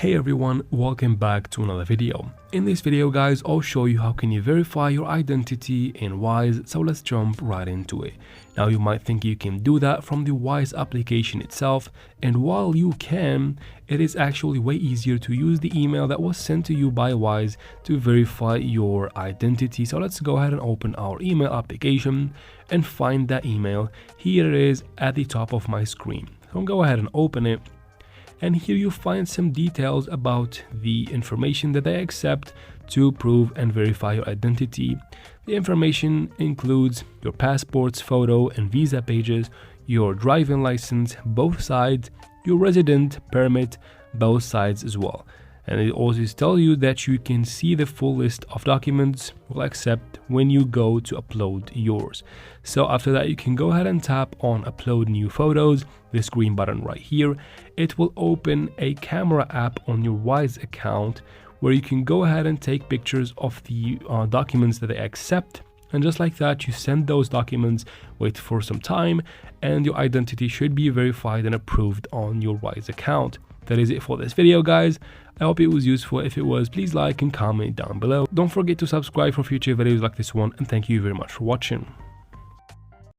Hey everyone, welcome back to another video. In this video guys, I'll show you how can you verify your identity in Wise, so let's jump right into it. Now you might think you can do that from the Wise application itself, and while you can, it is actually way easier to use the email that was sent to you by Wise to verify your identity. So let's go ahead and open our email application and find that email. Here it is at the top of my screen. So I'll go ahead and open it. And here you find some details about the information that they accept to prove and verify your identity. The information includes your passport's photo and visa pages, your driving license, both sides, your resident permit, both sides as well. And it also tells you that you can see the full list of documents we'll accept when you go to upload yours. So after that, you can go ahead and tap on upload new photos, this green button right here. It will open a camera app on your Wise account where you can go ahead and take pictures of the documents that they accept. And just like that, you send those documents, wait for some time, and your identity should be verified and approved on your Wise account. That is it for this video guys. I hope it was useful. If it was, please like and comment down below. Don't forget to subscribe for future videos like this one, and thank you very much for watching.